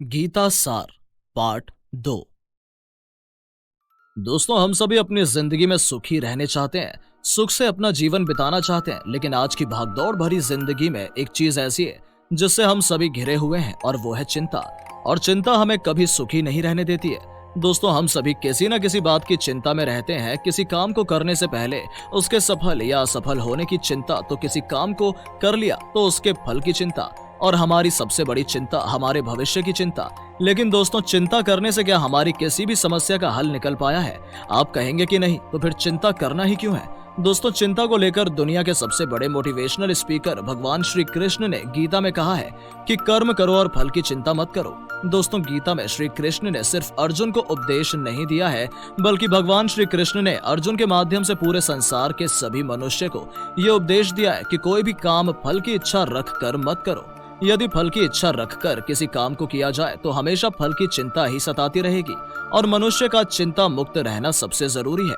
गीता सार पार्ट 2। दोस्तों, हम सभी अपनी जिंदगी में सुखी रहने चाहते हैं, सुख से अपना जीवन बिताना चाहते हैं, लेकिन आज की भागदौड़ भरी जिंदगी में एक चीज ऐसी है जिससे हम सभी घिरे हुए हैं और वो है चिंता। और चिंता हमें कभी सुखी नहीं रहने देती है। दोस्तों, हम सभी किसी न किसी बात की चिंता में रहते हैं। किसी काम को करने से पहले उसके सफल या असफल होने की चिंता, तो किसी काम को कर लिया तो उसके फल की चिंता, और हमारी सबसे बड़ी चिंता हमारे भविष्य की चिंता। लेकिन दोस्तों, चिंता करने से क्या हमारी किसी भी समस्या का हल निकल पाया है? आप कहेंगे कि नहीं, तो फिर चिंता करना ही क्यों है? दोस्तों, चिंता को लेकर दुनिया के सबसे बड़े मोटिवेशनल स्पीकर भगवान श्री कृष्ण ने गीता में कहा है कि कर्म करो और फल की चिंता मत करो। दोस्तों, गीता में श्री कृष्ण ने सिर्फ अर्जुन को उपदेश नहीं दिया है, बल्कि भगवान श्री कृष्ण ने अर्जुन के माध्यम से पूरे संसार के सभी मनुष्य को ये उपदेश दिया है कि कोई भी काम फल की इच्छा रख कर मत करो। यदि फल की इच्छा रखकर किसी काम को किया जाए तो हमेशा फल की चिंता ही सताती रहेगी, और मनुष्य का चिंता मुक्त रहना सबसे जरूरी है।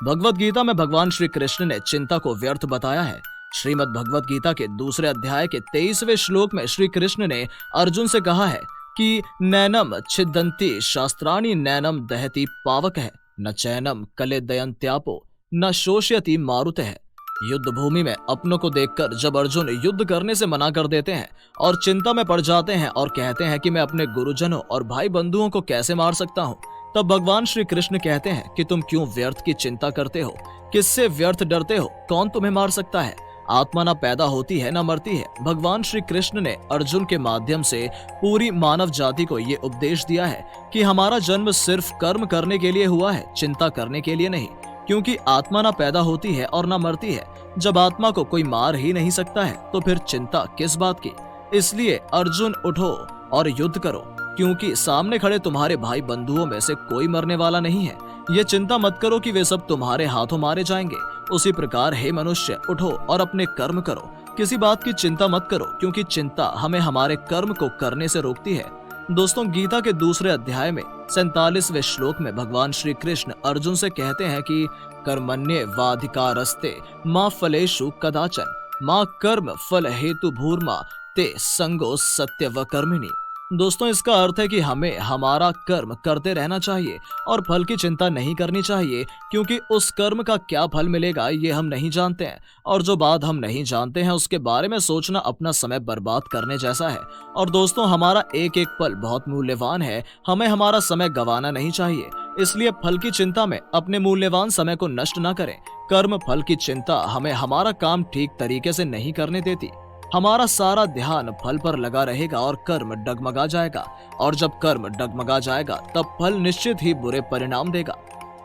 भगवत गीता में भगवान श्री कृष्ण ने चिंता को व्यर्थ बताया है। श्रीमद् भगवत गीता के दूसरे अध्याय के 23वें श्लोक में श्री कृष्ण ने अर्जुन से कहा है कि नैनम छिदंती शास्त्राणि नैनम दहति पावक है, न चैनम कले दयंत्यापो न शोष्यति मारुत है। युद्ध भूमि में अपनों को देखकर जब अर्जुन युद्ध करने से मना कर देते हैं और चिंता में पड़ जाते हैं और कहते हैं कि मैं अपने गुरुजनों और भाई बंधुओं को कैसे मार सकता हूँ, तब भगवान श्री कृष्ण कहते हैं कि तुम क्यों व्यर्थ की चिंता करते हो? किससे व्यर्थ डरते हो? कौन तुम्हें मार सकता है? आत्मा ना पैदा होती है ना मरती है। भगवान श्री कृष्ण ने अर्जुन के माध्यम से पूरी मानव जाति को ये उपदेश दिया है कि हमारा जन्म सिर्फ कर्म करने के लिए हुआ है, चिंता करने के लिए नहीं। क्योंकि आत्मा ना पैदा होती है और ना मरती है। जब आत्मा को कोई मार ही नहीं सकता है तो फिर चिंता किस बात की? इसलिए अर्जुन, उठो और युद्ध करो, क्योंकि सामने खड़े तुम्हारे भाई बंधुओं में से कोई मरने वाला नहीं है। ये चिंता मत करो कि वे सब तुम्हारे हाथों मारे जाएंगे। उसी प्रकार हे मनुष्य, उठो और अपने कर्म करो। किसी बात की चिंता मत करो, क्योंकि चिंता हमें हमारे कर्म को करने से रोकती है। दोस्तों, गीता के दूसरे अध्याय में 47वें श्लोक में भगवान श्री कृष्ण अर्जुन से कहते हैं कि कर्मण्ये वाधिकारस्ते माँ फलेषु कदाचन माँ कर्म फल हेतु भूर्मा ते संगो सत्य व कर्मिणी। दोस्तों, इसका अर्थ है कि हमें हमारा कर्म करते रहना चाहिए और फल की चिंता नहीं करनी चाहिए, क्योंकि उस कर्म का क्या फल मिलेगा ये हम नहीं जानते हैं, और जो बात हम नहीं जानते हैं उसके बारे में सोचना अपना समय बर्बाद करने जैसा है। और दोस्तों, हमारा एक एक पल बहुत मूल्यवान है, हमें हमारा समय गंवाना नहीं चाहिए। इसलिए फल की चिंता में अपने मूल्यवान समय को नष्ट न करें। कर्म फल की चिंता हमें हमारा काम ठीक तरीके से नहीं करने देती। हमारा सारा ध्यान फल पर लगा रहेगा और कर्म डगमगा जाएगा, और जब कर्म डगमगा जाएगा तब फल निश्चित ही बुरे परिणाम देगा।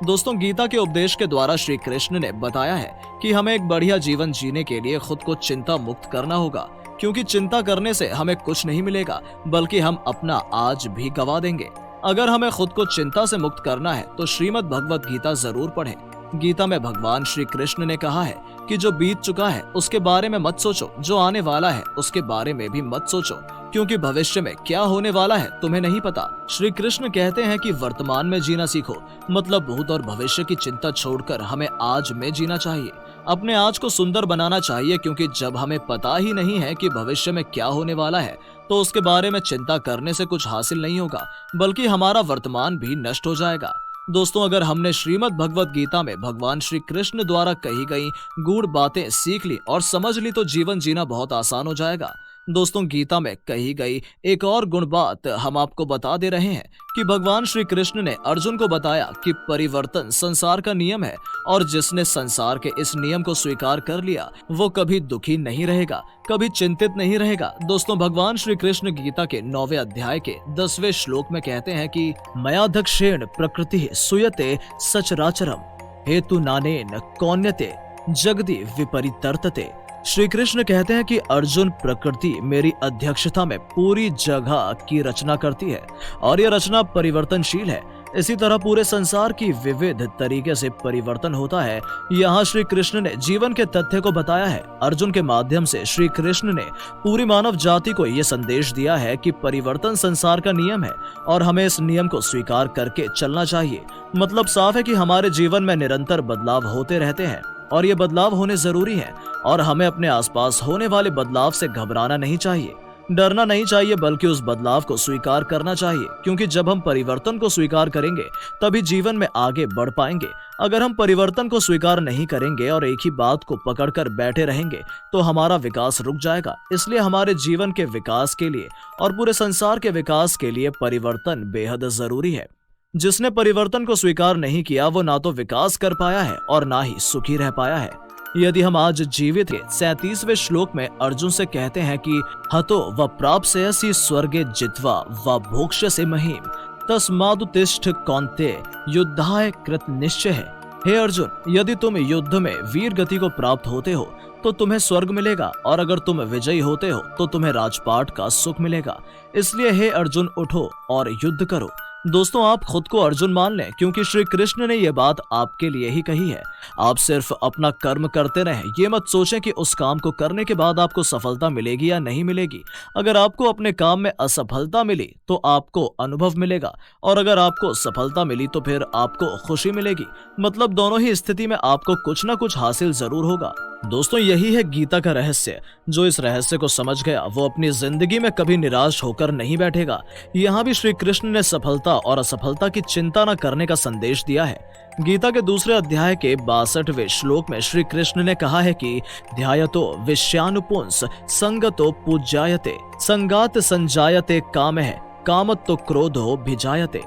दोस्तों, गीता के उपदेश के द्वारा श्री कृष्ण ने बताया है कि हमें एक बढ़िया जीवन जीने के लिए खुद को चिंता मुक्त करना होगा, क्योंकि चिंता करने से हमें कुछ नहीं मिलेगा, बल्कि हम अपना आज भी गंवा देंगे। अगर हमें खुद को चिंता से मुक्त करना है तो श्रीमद् भगवत गीता जरूर पढ़ें। गीता में भगवान श्री कृष्ण ने कहा है कि जो बीत चुका है उसके बारे में मत सोचो, जो आने वाला है उसके बारे में भी मत सोचो, क्योंकि भविष्य में क्या होने वाला है तुम्हें नहीं पता। श्री कृष्ण कहते हैं कि वर्तमान में जीना सीखो, मतलब भूत और भविष्य की चिंता छोड़कर हमें आज में जीना चाहिए। अपने आज को सुंदर बनाना चाहिए, क्योंकि जब हमें पता ही नहीं है कि भविष्य में क्या होने वाला है तो उसके बारे में चिंता करने से कुछ हासिल नहीं होगा, बल्कि हमारा वर्तमान भी नष्ट हो जाएगा। दोस्तों, अगर हमने श्रीमद् भगवत गीता में भगवान श्री कृष्ण द्वारा कही गई गूढ़ बातें सीख ली और समझ ली तो जीवन जीना बहुत आसान हो जाएगा। दोस्तों, गीता में कही गई एक और गुण बात हम आपको बता दे रहे हैं कि भगवान श्री कृष्ण ने अर्जुन को बताया कि परिवर्तन संसार का नियम है, और जिसने संसार के इस नियम को स्वीकार कर लिया वो कभी दुखी नहीं रहेगा, कभी चिंतित नहीं रहेगा। दोस्तों, भगवान श्री कृष्ण गीता के 9वें अध्याय के 10वें श्लोक में कहते हैं कि मयाध्यक्षेण प्रकृति सुयते सचराचरम हेतु नानेन कौन्यते जगति विपरीतर्तते। श्री कृष्ण कहते हैं कि अर्जुन, प्रकृति मेरी अध्यक्षता में पूरी जगह की रचना करती है, और यह रचना परिवर्तनशील है। इसी तरह पूरे संसार की विविध तरीके से परिवर्तन होता है। यहाँ श्री कृष्ण ने जीवन के तथ्य को बताया है। अर्जुन के माध्यम से श्री कृष्ण ने पूरी मानव जाति को यह संदेश दिया है कि परिवर्तन संसार का नियम है और हमें इस नियम को स्वीकार करके चलना चाहिए। मतलब साफ है कि हमारे जीवन में निरंतर बदलाव होते रहते हैं और ये बदलाव होने जरूरी है, और हमें अपने आसपास होने वाले बदलाव से घबराना नहीं चाहिए। डरना नहीं चाहिए, बल्कि उस बदलाव को स्वीकार करना चाहिए, क्योंकि जब हम परिवर्तन को स्वीकार करेंगे तभी जीवन में आगे बढ़ पाएंगे। अगर हम परिवर्तन को स्वीकार नहीं करेंगे और एक ही बात को पकड़कर बैठे रहेंगे तो हमारा विकास रुक जाएगा। इसलिए हमारे जीवन के विकास के लिए और पूरे संसार के विकास के लिए परिवर्तन बेहद जरूरी है। जिसने परिवर्तन को स्वीकार नहीं किया वो ना तो विकास कर पाया है और ना ही सुखी रह पाया है। यदि हम आज जीवित हैं, 37वें श्लोक में अर्जुन से कहते हैं कि हतो व प्राप्स्यसि स्वर्गे जित्वा व भोक्ष्यसि महीम तस्मादुत्तिष्ठ कौन्तेय युद्धाय कृत निश्चय है। हे अर्जुन, यदि तुम युद्ध में वीर गति को प्राप्त होते हो तो तुम्हें स्वर्ग मिलेगा, और अगर तुम विजयी होते हो तो तुम्हें राजपाट का सुख मिलेगा। इसलिए हे अर्जुन, उठो और युद्ध करो। दोस्तों, आप खुद को अर्जुन मान लें, क्योंकि श्री कृष्ण ने यह बात आपके लिए ही कही है। आप सिर्फ अपना कर्म करते रहें। ये मत सोचें कि उस काम को करने के बाद आपको सफलता मिलेगी या नहीं मिलेगी। अगर आपको अपने काम में असफलता मिली तो आपको अनुभव मिलेगा, और अगर आपको सफलता मिली तो फिर आपको खुशी मिलेगी। मतलब दोनों ही स्थिति में आपको कुछ ना कुछ हासिल जरूर होगा। दोस्तों, यही है गीता का रहस्य। जो इस रहस्य को समझ गया वो अपनी जिंदगी में कभी निराश होकर नहीं बैठेगा। यहाँ भी श्री कृष्ण ने सफलता और असफलता की चिंता न करने का संदेश दिया है। गीता के दूसरे अध्याय के 62वें श्लोक में श्री कृष्ण ने कहा है कि ध्यायतो विषयानुपुंस संगतो पूज्यायते संगात संजायते कामः कामत्तो क्रोधो भिजायते।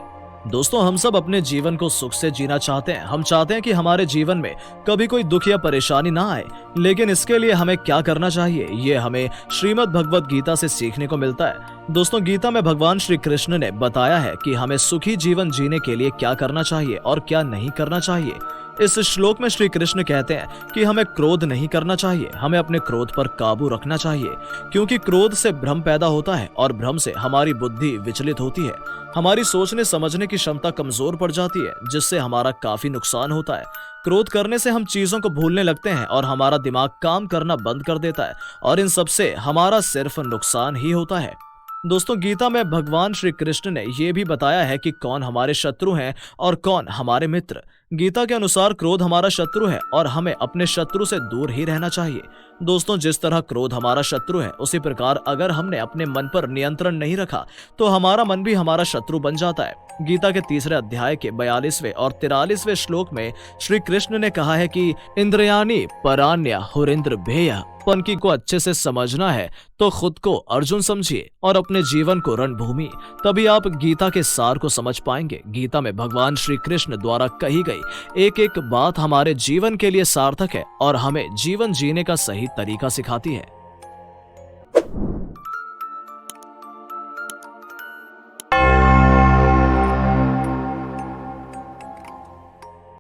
दोस्तों, हम सब अपने जीवन को सुख से जीना चाहते हैं। हम चाहते हैं कि हमारे जीवन में कभी कोई दुख या परेशानी ना आए, लेकिन इसके लिए हमें क्या करना चाहिए, ये हमें श्रीमद् भगवत गीता से सीखने को मिलता है। दोस्तों, गीता में भगवान श्री कृष्ण ने बताया है कि हमें सुखी जीवन जीने के लिए क्या करना चाहिए और क्या नहीं करना चाहिए। इस श्लोक में श्री कृष्ण कहते हैं कि हमें क्रोध नहीं करना चाहिए, हमें अपने क्रोध पर काबू रखना चाहिए, क्योंकि क्रोध से भ्रम पैदा होता है और भ्रम से हमारी बुद्धि विचलित होती है। हमारी सोचने समझने की क्षमता कमजोर पड़ जाती है, जिससे हमारा काफी नुकसान होता है। क्रोध करने से हम चीजों को भूलने लगते हैं और हमारा दिमाग काम करना बंद कर देता है, और इन सब से हमारा सिर्फ नुकसान ही होता है। दोस्तों, गीता में भगवान श्री कृष्ण ने यह भी बताया है कि कौन हमारे शत्रु हैं और कौन हमारे मित्र। गीता के अनुसार क्रोध हमारा शत्रु है और हमें अपने शत्रु से दूर ही रहना चाहिए। दोस्तों, जिस तरह क्रोध हमारा शत्रु है, उसी प्रकार अगर हमने अपने मन पर नियंत्रण नहीं रखा तो हमारा मन भी हमारा शत्रु बन जाता है। गीता के तीसरे अध्याय के 42वें और 43वें श्लोक में श्री कृष्ण ने कहा है कि इंद्रियाणि परान्या हुरिंद्र भेय। पंक्ति को अच्छे से समझना है तो खुद को अर्जुन समझिए और अपने जीवन को रणभूमि, तभी आप गीता के सार को समझ पाएंगे। गीता में भगवान श्री कृष्ण द्वारा कही गई एक एक बात हमारे जीवन के लिए सार्थक है और हमें जीवन जीने का सही तरीका सिखाती है।